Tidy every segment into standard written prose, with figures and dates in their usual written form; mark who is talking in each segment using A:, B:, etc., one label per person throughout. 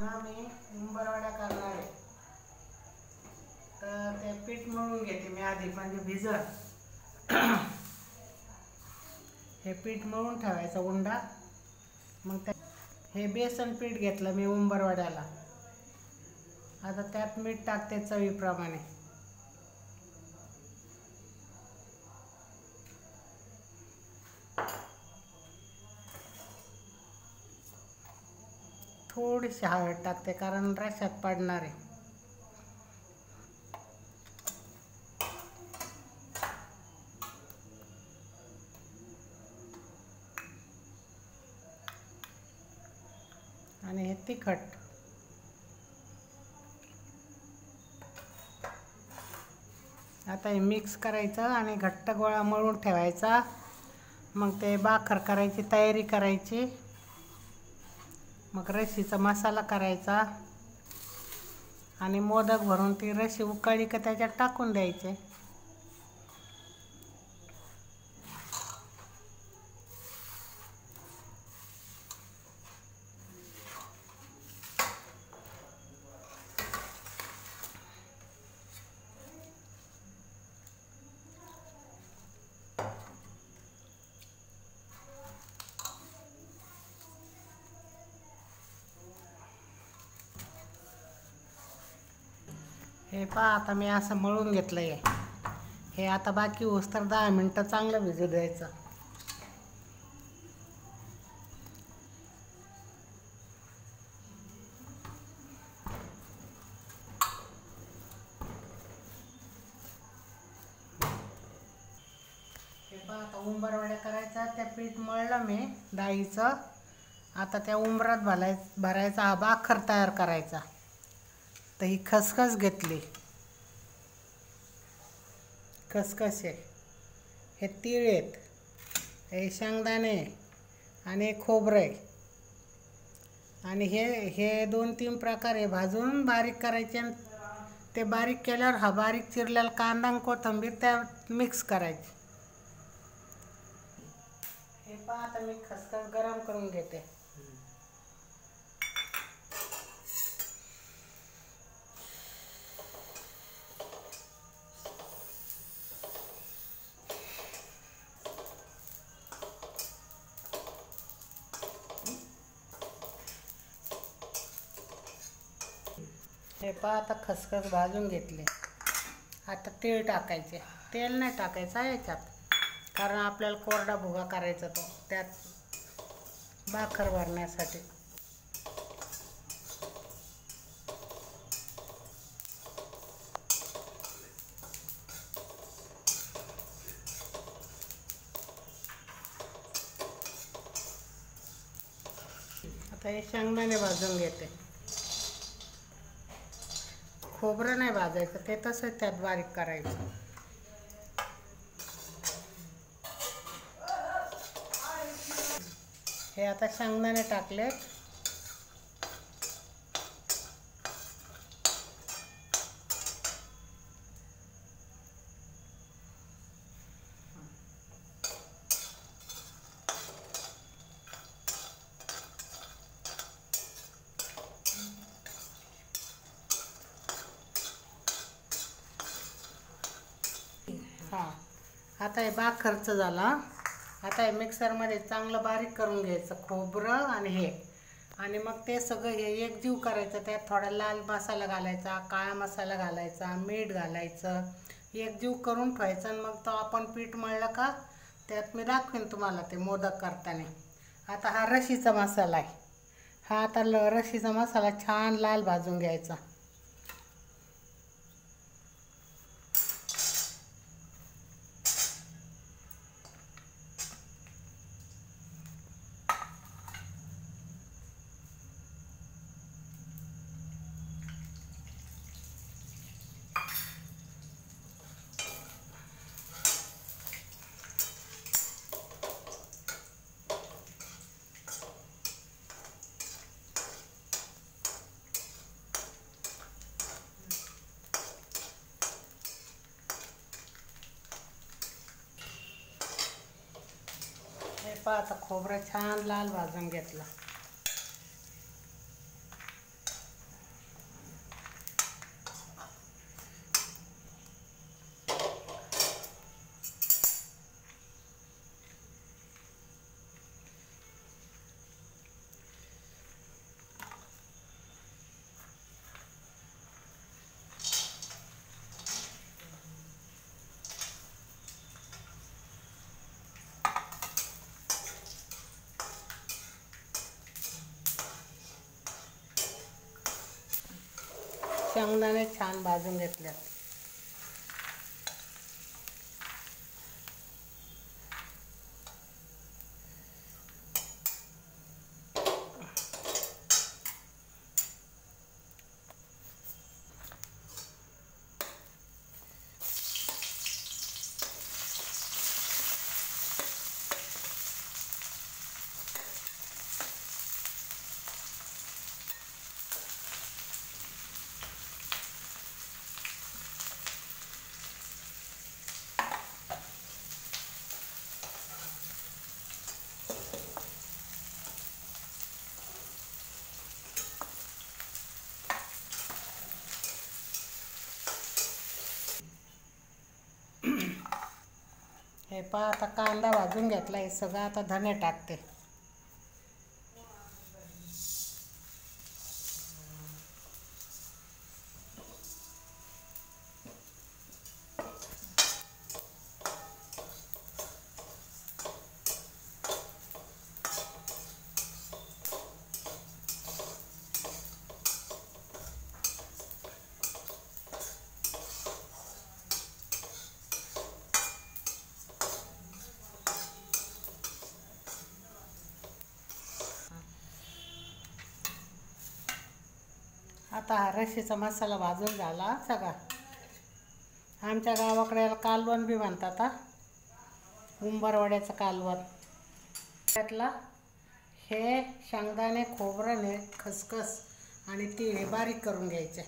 A: ना मी उंबरवड्या करणार आहे, तर ते पीठ मळून घेते मी आधी, म्हणजे भिजत हे पीठ मळून ठेवायचं उंडा. मग हे बेसन पीठ घेतलं मी उंबरवड्याला. आता त्यात मीठ टाकते चवीप्रमाणे. थोडीशी हळद टाकते कारण रश्यात पडणार आहे. आणि हे तिखट. आता हे मिक्स करायचं आणि घट्ट गोळा मळून ठेवायचा. मग ते भाकर करायची तयारी करायची. मग रशीचा मसाला करायचा आणि मोदक भरून ती रशी उकळली का त्याच्यात टाकून द्यायचे. हे पहा, आता मी असं मळून घेतलं आहे. हे आता बाकी होस तर 10 मिनटं चांगलं भिजू द्यायचं. हे पहा, आता उंबरवड्या करायचा. त्या पीठ मळलं मी डाळीचं. आता त्या उंबरात भरायचा हा भाकर तयार करायचा. तर ही खसखस घेतली, खसखस आहे, हे तीळ आहेत, हे शेंगदाणे आणि खोबरं आहे. आणि हे 2-3 प्रकार आहे. भाजून बारीक करायचे. ते बारीक केल्यावर हा बारीक चिरलेला कांदा आणि कोथिंबीर त्यात मिक्स करायची. हे पहा, आता मी खसखस गरम करून घेते. हे पहा, आता खसखस भाजून घेतले. आता तीळ टाकायचे. तेल नाही टाकायचं याच्यात, कारण आपल्याला कोरडा भुगा करायचा तो त्यात भाकर भरण्यासाठी. आता हे शेंगदाणे भाजून घेते. खोबरं नाही भाजायचं, ते तसंच त्यात बारीक करायचं. हे आता शेंगदाणे टाकले. हां, आता हे भाकरचं झाला. आता हे मिक्सरमध्ये चांगलं बारीक करून घ्यायचं खोबरं आणि हे. आणि मग ते सगळं हे एकजीव करायचं. त्यात थोडा लाल मसाला घालायचा, काळा मसाला घालायचा, मीठ घालायचं, एकजीव करून ठेवायचं. आणि मग तो आपण पीठ मळलं का त्यात मी दाखवेन तुम्हाला ते मोदक करताना. आता हा रशीचा मसाला आहे. हा आता रशीचा मसाला छान लाल भाजून घ्यायचा. हे पहा, आता खोबरं छान लाल भाजून घेतलं. शेंगदाणे छान भाजून घेतल्यात. हे पहा आता कांदा भाजून घेतला. हे सगळं आता धने टाकते. आता हा रशीचा मसाला भाजून झाला सगळा. आमच्या गावाकडे याला कालवण बी म्हणतात. उंबरवड्याचं कालवण. त्यातला हे शेंगदाणे, खोबरं, खसखस आणि तीळ बारीक करून घ्यायचे.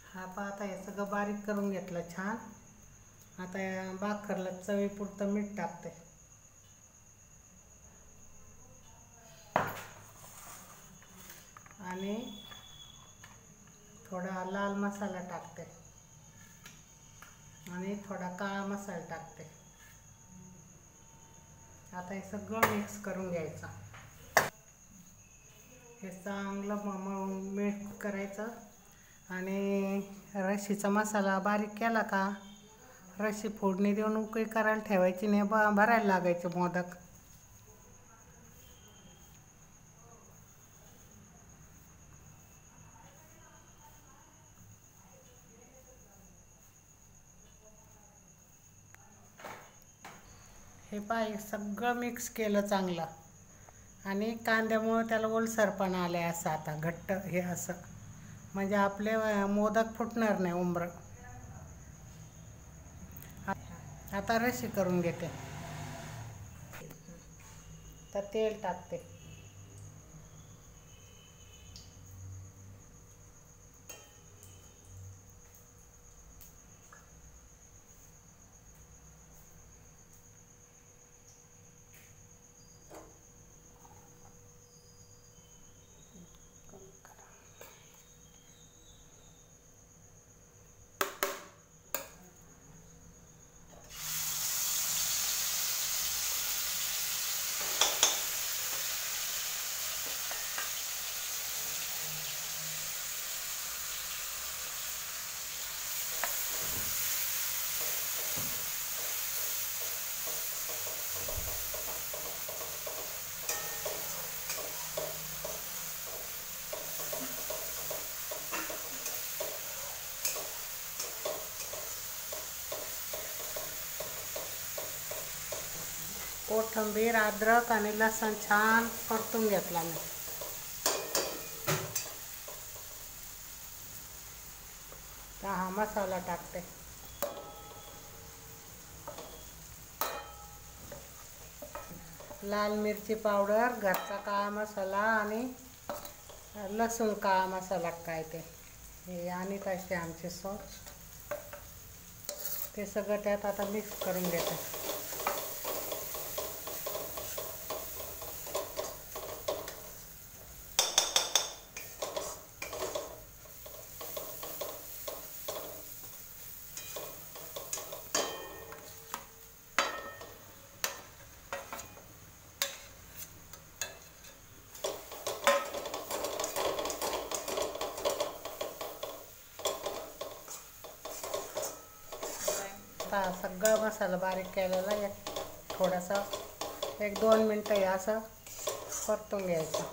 A: हा पहा आता हे सगळं बारीक करून घेतलं छान. आता या भाकरला चवीपुरतं मीठ टाकते. आणि थोडा लाल मसाला टाकते आणि थोडा काळा मसाला टाकते. आता हे सगळं मिक्स करून घ्यायचं. हे चांगलं मळून मिक्स करायचं. आणि रशीचा मसाला बारीक केला का रशी फोडणी देऊन उकळी करायला ठेवायची नाही. भरायला लागायचे मोदक. हे पहा सगळं मिक्स केलं चांगलं. आणि कांद्यामुळं त्याला ओलसरपणा आलाय. असं आता घट्ट हे असं म्हणजे आपले मोदक फुटणार नाही उंबर. आता रशी करून घेते. तर तेल टाकते. कोथिंबीर, अद्रक आणि लसूण छान परतून घेतला मी. तर हा मसाला टाकते. लाल मिरची पावडर, घरचा काळा मसाला आणि लसूण काळा मसाला काय ते हे आणि कसे आमचे सॉस ते सगळं त्यात आता मिक्स करून घेते. आता सगळा मसाला बारीक केलेला थोडासा 1-2 मिनटं हे असं परतून घ्यायचं.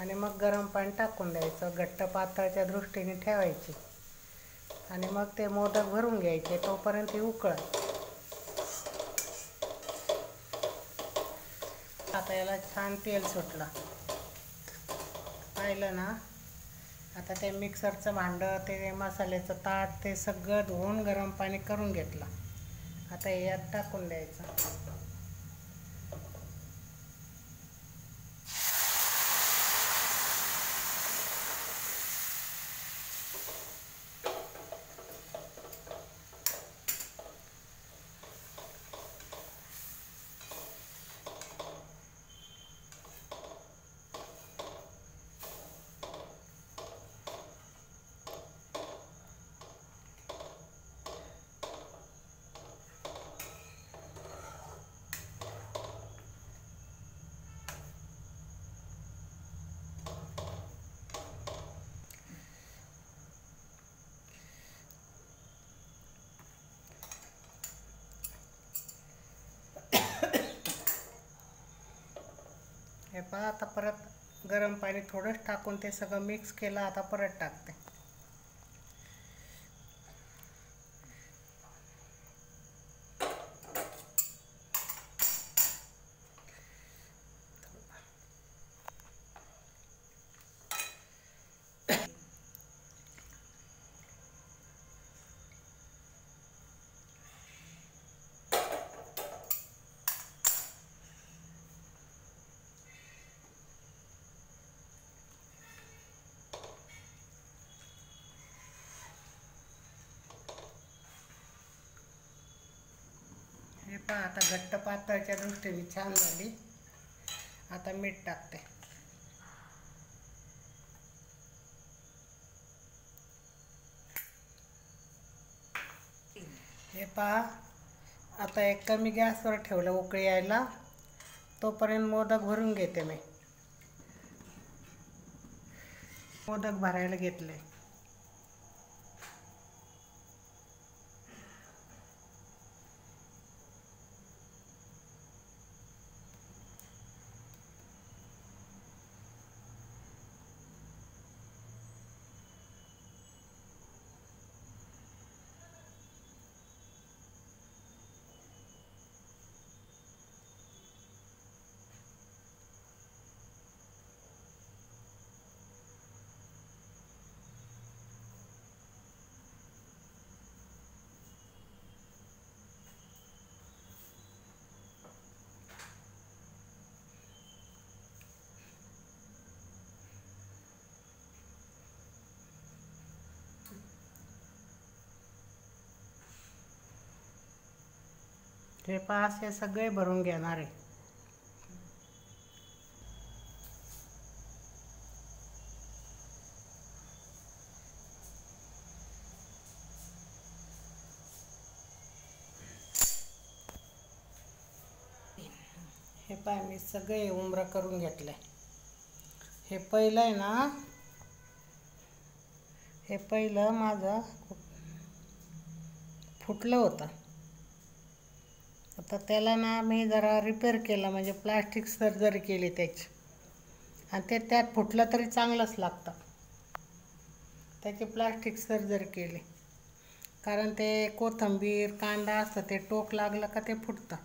A: आणि मग गरम पाणी टाकून द्यायचं. घट्ट पातळच्या दृष्टीने ठेवायची आणि मग ते मोदक भरून घ्यायचे. तोपर्यंत ते उकळत. आता याला छान तेल सुटलं, पाहिलं ना. आता ते मिक्सरचं भांडं, ते मसाल्याचं ताट, ते सगळं धुवून गरम पाणी करून घेतलं. आता यात टाकून द्यायचं. हे पहा, आता परत गरम पाणी थोडंच टाकून ते सगळं मिक्स केलं. आता परत टाकते. हे पहा, आता घट्ट पातळच्या दृष्टीने छान झाली. आता मीठ टाकते. हे पहा, आता एक कमी गॅसवर ठेवलं उकळी यायला. तोपर्यंत मोदक भरून घेते. मी मोदक भरायला घेतले. हे पहा, असे सगळे भरून घेणार आहे. हे पहा, मी सगळे उमरा करून घेतले. हे पहिलं आहे ना, हे पहिलं माझं फुटलं होतं. आता त्याला ना मी जरा रिपेअर केलं, म्हणजे प्लास्टिक सर्जरी केली त्याची. आणि ते त्यात फुटलं तरी चांगलंच लागतं. त्याची प्लास्टिक सर्जरी केली. कारण ते कोथिंबीर, कांदा असतं, ते टोक लागलं का ते फुटतं.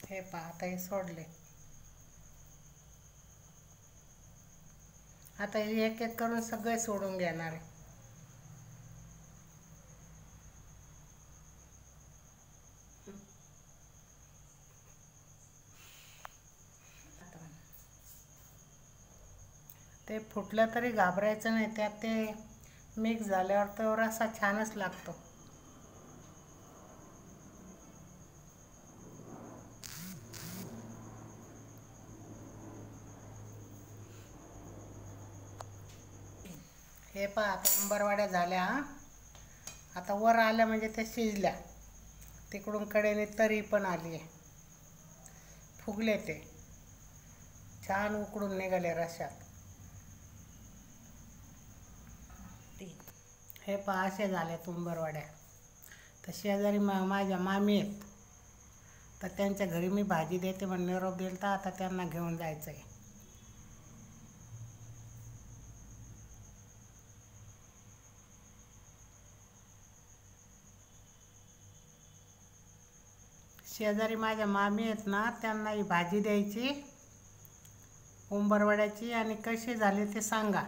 A: हे पहा, आता हे सोडले. आता हे एक एक करून सगळे सोडून घेणार आहे. ते फुटलं तरी घाबरायचं नाही. त्यात ते मिक्स झाल्यावर तर रस्सा छानच लागतो. हे पहा, आता उंबरवाड्या झाल्या. आता वर आल्या म्हणजे त्या शिजल्या. तिकडून कडेने तरी पण आली आहे. फुगले ते छान, उकडून निघाले रश्यात. हे पहा, असे झाले उंबरवाड्या. तर शेजारी माझ्या मामी आहेत, तर त्यांच्या घरी मी भाजी देते म्हणून निरोप दिला. तर आता त्यांना घेऊन जायचं आहे. शेजारी माझ्या मामी आहेत ना, त्यांना ही भाजी द्यायची उंबरवड्याची, आणि कशी झाली ते सांगा.